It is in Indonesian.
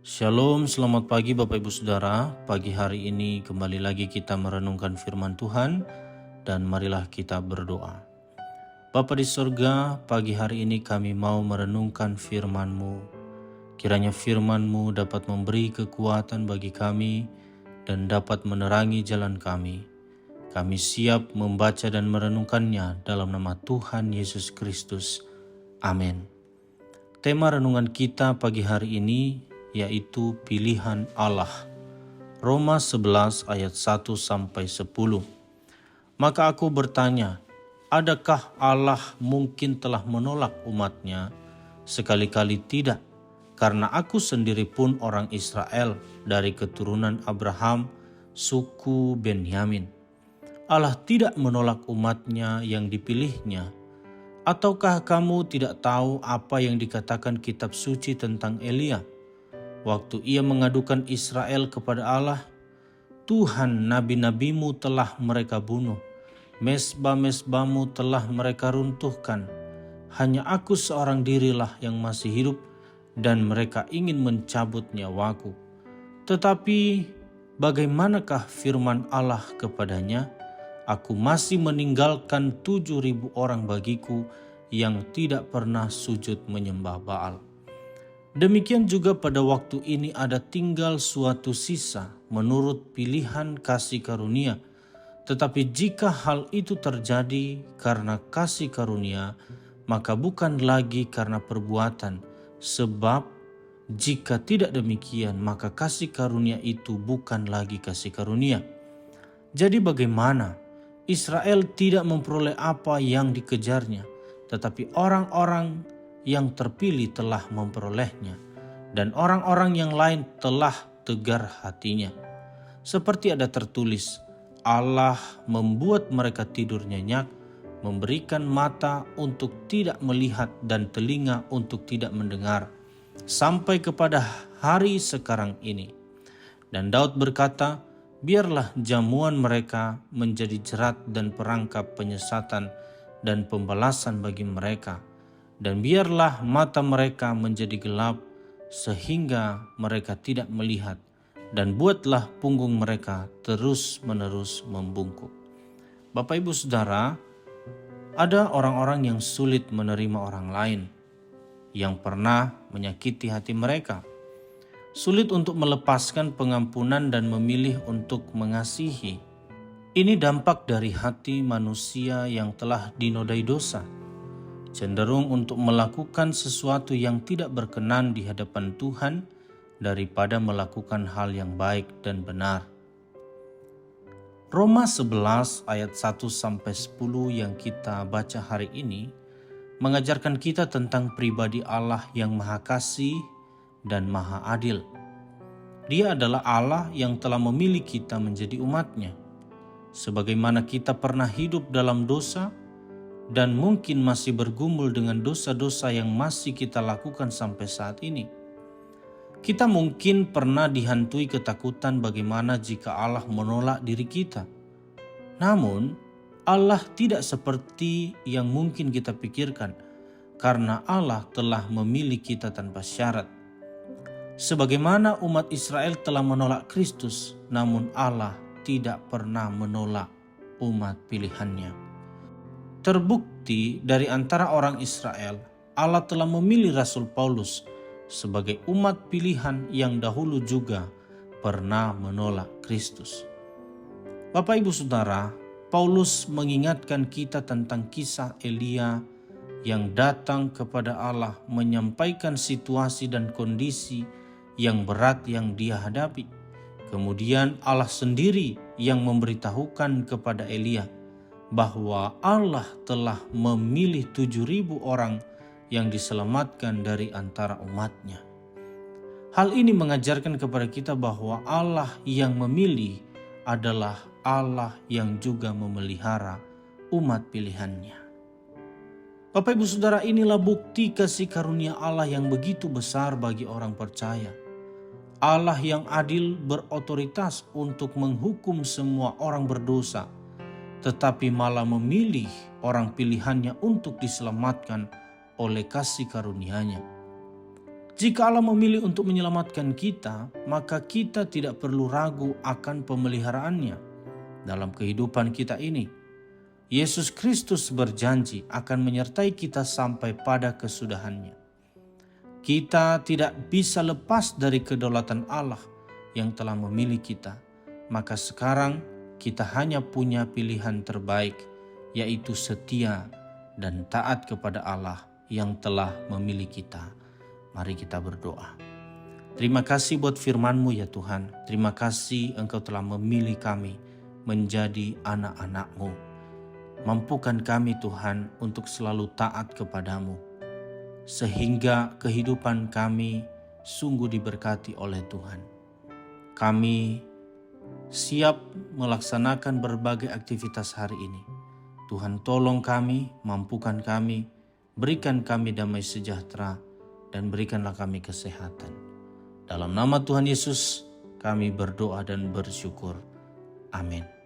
Shalom, selamat pagi Bapak Ibu Saudara. Pagi hari ini kembali lagi kita merenungkan firman Tuhan dan marilah kita berdoa. Bapa di surga, pagi hari ini kami mau merenungkan firman-Mu. Kiranya firman-Mu dapat memberi kekuatan bagi kami dan dapat menerangi jalan kami. Kami siap membaca dan merenungkannya dalam nama Tuhan Yesus Kristus. Amin. Tema renungan kita pagi hari ini yaitu pilihan Allah. Roma 11 ayat 1-10. Maka aku bertanya, adakah Allah mungkin telah menolak umatnya? Sekali-kali tidak, karena aku sendiri pun orang Israel dari keturunan Abraham, suku Benyamin. Allah tidak menolak umatnya yang dipilihnya. Ataukah kamu tidak tahu apa yang dikatakan kitab suci tentang Elia? Waktu ia mengadukan Israel kepada Allah, Tuhan, nabi-nabimu telah mereka bunuh, mesbah-mesbahmu telah mereka runtuhkan. Hanya aku seorang dirilah yang masih hidup dan mereka ingin mencabut nyawaku. Tetapi bagaimanakah firman Allah kepadanya? Aku masih meninggalkan 7.000 orang bagiku yang tidak pernah sujud menyembah Baal. Demikian juga pada waktu ini ada tinggal suatu sisa menurut pilihan kasih karunia. Tetapi jika hal itu terjadi karena kasih karunia, maka bukan lagi karena perbuatan. Sebab jika tidak demikian, maka kasih karunia itu bukan lagi kasih karunia. Jadi bagaimana? Israel tidak memperoleh apa yang dikejarnya, tetapi orang-orang yang terpilih telah memperolehnya, dan orang-orang yang lain telah tegar hatinya. Seperti ada tertulis, Allah membuat mereka tidur nyenyak, memberikan mata untuk tidak melihat dan telinga untuk tidak mendengar, sampai kepada hari sekarang ini. Dan Daud berkata, biarlah jamuan mereka menjadi jerat dan perangkap penyesatan dan pembalasan bagi mereka. Dan biarlah mata mereka menjadi gelap sehingga mereka tidak melihat, dan buatlah punggung mereka terus-menerus membungkuk. Bapak Ibu Saudara, ada orang-orang yang sulit menerima orang lain, yang pernah menyakiti hati mereka. Sulit untuk melepaskan pengampunan dan memilih untuk mengasihi. Ini dampak dari hati manusia yang telah dinodai dosa, cenderung untuk melakukan sesuatu yang tidak berkenan di hadapan Tuhan daripada melakukan hal yang baik dan benar. Roma 11 ayat 1-10 yang kita baca hari ini mengajarkan kita tentang pribadi Allah yang Maha Kasih dan Maha Adil. Dia adalah Allah yang telah memilih kita menjadi umat-Nya. Sebagaimana kita pernah hidup dalam dosa, dan mungkin masih bergumul dengan dosa-dosa yang masih kita lakukan sampai saat ini. Kita mungkin pernah dihantui ketakutan bagaimana jika Allah menolak diri kita. Namun, Allah tidak seperti yang mungkin kita pikirkan, karena Allah telah memilih kita tanpa syarat. Sebagaimana umat Israel telah menolak Kristus, namun Allah tidak pernah menolak umat pilihannya. Terbukti dari antara orang Israel, Allah telah memilih Rasul Paulus sebagai umat pilihan yang dahulu juga pernah menolak Kristus. Bapak Ibu Saudara, Paulus mengingatkan kita tentang kisah Elia yang datang kepada Allah menyampaikan situasi dan kondisi yang berat yang dia hadapi. Kemudian Allah sendiri yang memberitahukan kepada Elia bahwa Allah telah memilih 7.000 orang yang diselamatkan dari antara umat-Nya. Hal ini mengajarkan kepada kita bahwa Allah yang memilih adalah Allah yang juga memelihara umat pilihan-Nya. Bapak Ibu Saudara, inilah bukti kasih karunia Allah yang begitu besar bagi orang percaya. Allah yang adil berotoritas untuk menghukum semua orang berdosa, tetapi malah memilih orang pilihannya untuk diselamatkan oleh kasih karunia-Nya. Jika Allah memilih untuk menyelamatkan kita, maka kita tidak perlu ragu akan pemeliharaannya dalam kehidupan kita ini. Yesus Kristus berjanji akan menyertai kita sampai pada kesudahannya. Kita tidak bisa lepas dari kedaulatan Allah yang telah memilih kita. Maka sekarang kita hanya punya pilihan terbaik, yaitu setia dan taat kepada Allah yang telah memilih kita. Mari kita berdoa. Terima kasih buat firman-Mu ya Tuhan. Terima kasih Engkau telah memilih kami menjadi anak-anak-Mu. Mampukan kami Tuhan untuk selalu taat kepadamu, sehingga kehidupan kami sungguh diberkati oleh Tuhan. Kami siap melaksanakan berbagai aktivitas hari ini. Tuhan tolong kami, mampukan kami, berikan kami damai sejahtera, dan berikanlah kami kesehatan. Dalam nama Tuhan Yesus kami berdoa dan bersyukur. Amin.